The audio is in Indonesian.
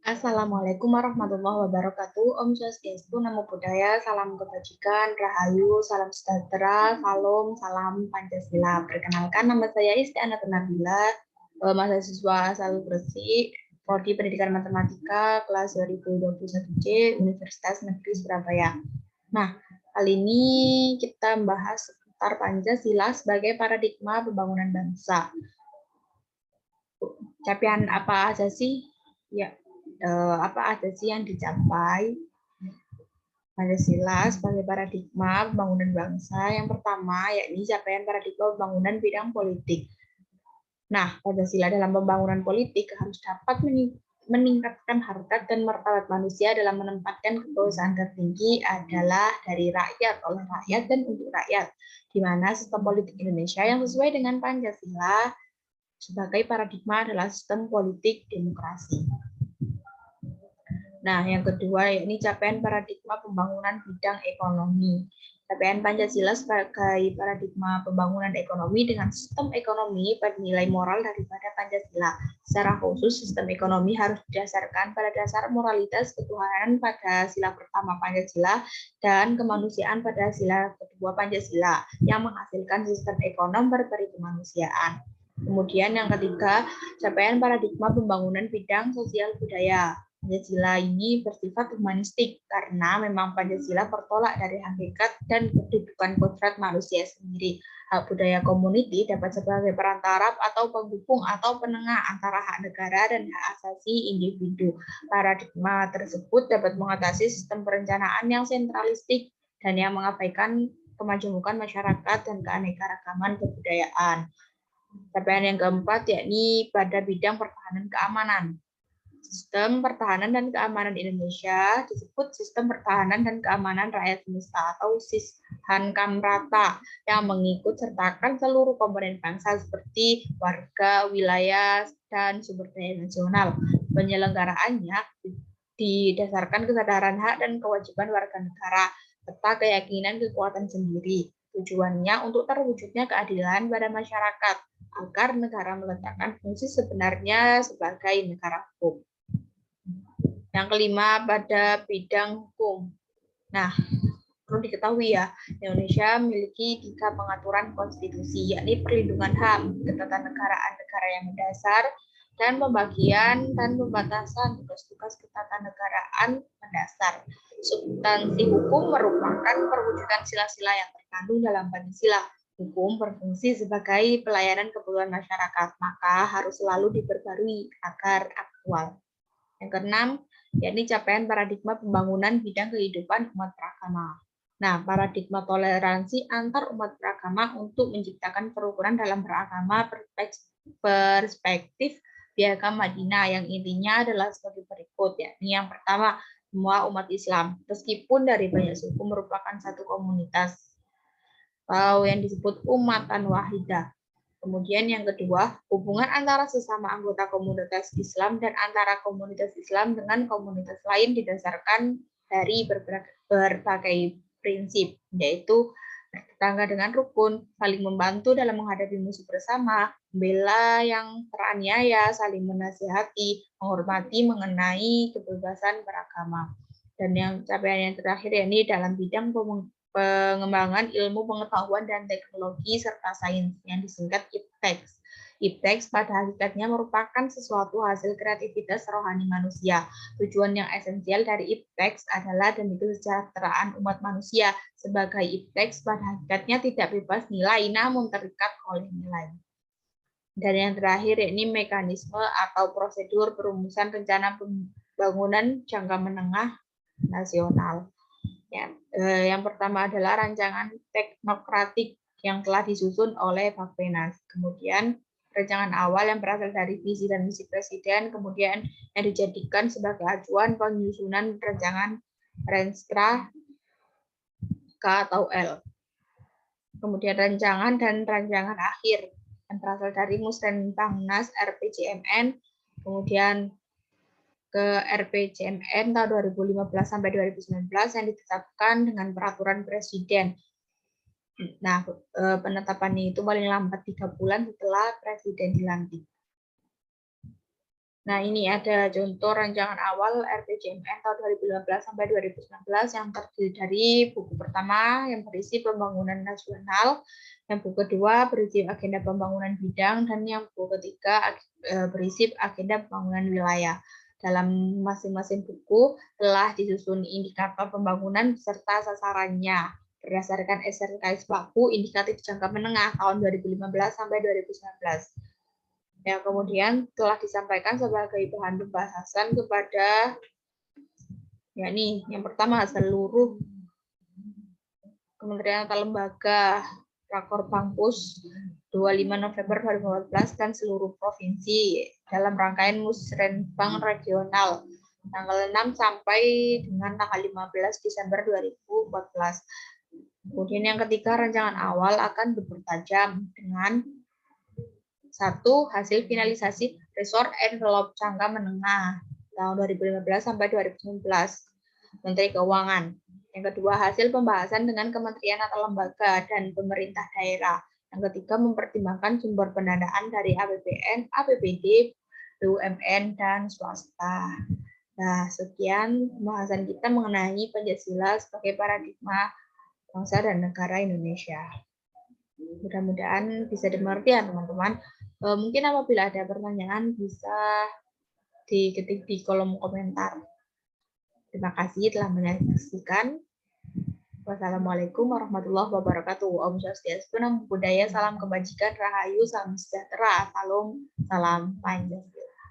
Assalamualaikum warahmatullahi wabarakatuh. Om Swastiastu, Namo Buddhaya, salam kebajikan, rahayu, salam sejahtera, salam Pancasila. Perkenalkan, nama saya Istiana Nabila, mahasiswa asal Gresik, Prodi Pendidikan Matematika, kelas 2021C, Universitas Negeri Surabaya. Nah, kali ini kita membahas seputar Pancasila sebagai paradigma pembangunan bangsa. Capaian apa aja sih? Ya, apa aja sih yang dicapai Pancasila sebagai paradigma pembangunan bangsa? Yang pertama, yakni capaian paradigma pembangunan bidang politik. Nah, Pancasila dalam pembangunan politik harus dapat meningkatkan harkat dan martabat manusia dalam menempatkan kekuasaan tertinggi adalah dari rakyat, oleh rakyat, dan untuk rakyat, di mana sistem politik Indonesia yang sesuai dengan Pancasila sebagai paradigma adalah sistem politik demokrasi. Nah, yang kedua, yakni capaian paradigma pembangunan bidang ekonomi. Capaian Pancasila sebagai paradigma pembangunan ekonomi dengan sistem ekonomi bernilai moral daripada Pancasila. Secara khusus, sistem ekonomi harus didasarkan pada dasar moralitas ketuhanan pada sila pertama Pancasila dan kemanusiaan pada sila kedua Pancasila yang menghasilkan sistem ekonomi berberi kemanusiaan. Kemudian yang ketiga, capaian paradigma pembangunan bidang sosial budaya. Pancasila ini bersifat humanistik karena memang Pancasila bertolak dari hakikat dan kedudukan kodrat manusia sendiri. Hak budaya community dapat sebagai perantara atau penghubung atau penengah antara hak negara dan hak asasi individu. Paradigma tersebut dapat mengatasi sistem perencanaan yang sentralistik dan yang mengabaikan kemajemukan masyarakat dan keanekaragaman kebudayaan. Capaian yang keempat yakni pada bidang pertahanan keamanan. Sistem pertahanan dan keamanan Indonesia disebut Sistem Pertahanan dan Keamanan Rakyat Semesta atau SISHANKAMRATA yang mengikut sertakan seluruh komponen bangsa seperti warga, wilayah, dan sumber daya nasional. Penyelenggaraannya didasarkan kesadaran hak dan kewajiban warga negara serta keyakinan kekuatan sendiri. Tujuannya untuk terwujudnya keadilan pada masyarakat agar negara meletakkan fungsi sebenarnya sebagai negara hukum. Yang kelima, pada bidang hukum. Nah, perlu diketahui ya, Indonesia memiliki 3 pengaturan konstitusi, yakni perlindungan HAM, ketatanegaraan negara yang mendasar, dan pembagian dan pembatasan tugas-tugas ketatanegaraan mendasar. Substansi hukum merupakan perwujudan sila-sila yang terkandung dalam Pancasila. Hukum berfungsi sebagai pelayanan kebutuhan masyarakat, maka harus selalu diperbarui agar aktual. Yang keenam, yakni capaian paradigma pembangunan bidang kehidupan umat beragama. Nah, paradigma toleransi antar umat beragama untuk menciptakan kerukunan dalam beragama perspektif Piagam Madinah yang intinya adalah sebagai berikut, yakni yang pertama, semua umat Islam, meskipun dari banyak suku merupakan satu komunitas atau yang disebut umatan wahidah. Kemudian yang kedua, hubungan antara sesama anggota komunitas Islam dan antara komunitas Islam dengan komunitas lain didasarkan dari berbagai prinsip, yaitu bertetangga dengan rukun, saling membantu dalam menghadapi musuh bersama, membela yang teraniaya, saling menasihati, menghormati mengenai kebebasan beragama. Dan yang capaian yang terakhir yakni dalam bidang pengembangan ilmu pengetahuan dan teknologi serta sains yang disingkat IPTEX. IPTEX pada hakikatnya merupakan sesuatu hasil kreativitas rohani manusia. Tujuan yang esensial dari IPTEX adalah demi kesejahteraan umat manusia. Sebagai IPTEX pada hakikatnya tidak bebas nilai namun terikat oleh nilai. Dan yang terakhir yakni mekanisme atau prosedur perumusan rencana pembangunan jangka menengah nasional. Ya, yang pertama adalah rancangan teknokratik yang telah disusun oleh Bappenas. Kemudian rancangan awal yang berasal dari visi dan misi presiden, kemudian yang dijadikan sebagai acuan penyusunan rancangan Renstra K atau L. Kemudian rancangan dan rancangan akhir yang berasal dari Musrenbangnas RPJMN, kemudian ke RPJMN tahun 2015 sampai 2019 yang ditetapkan dengan peraturan presiden. Nah, penetapannya itu paling lambat 3 bulan setelah presiden dilantik. Nah, ini ada contoh rancangan awal RPJMN tahun 2015 sampai 2019 yang terdiri dari buku pertama yang berisi pembangunan nasional, yang buku kedua berisi agenda pembangunan bidang, dan yang buku ketiga berisi agenda pembangunan wilayah. Dalam masing-masing buku telah disusun indikator pembangunan beserta sasarannya berdasarkan SRKS Baku indikatif jangka menengah tahun 2015 sampai 2019. Yang kemudian telah disampaikan sebagai bahan pembahasan kepada yakni yang pertama seluruh kementerian atau lembaga Rakor Bankpus 25 November 2014 dan seluruh provinsi dalam rangkaian Musrenbang regional tanggal 6 sampai dengan tanggal 15 Desember 2014. Kemudian yang ketiga, rancangan awal akan dipertajam dengan satu, hasil finalisasi Resort Envelope jangka menengah tahun 2015 sampai 2019 Menteri Keuangan. Yang kedua, hasil pembahasan dengan kementerian atau lembaga dan pemerintah daerah. Yang ketiga, mempertimbangkan sumber pendanaan dari APBN, APBD, BUMN, dan swasta. Nah, sekian pembahasan kita mengenai Pancasila sebagai paradigma bangsa dan negara Indonesia. Mudah-mudahan bisa dimengerti ya teman-teman. Mungkin apabila ada pertanyaan bisa diketik di kolom komentar. Terima kasih telah menyaksikan. Wassalamualaikum warahmatullahi wabarakatuh. Om Swastiastu, Namo Buddhaya, salam kebajikan, rahayu, salam sejahtera, salam Pancasila.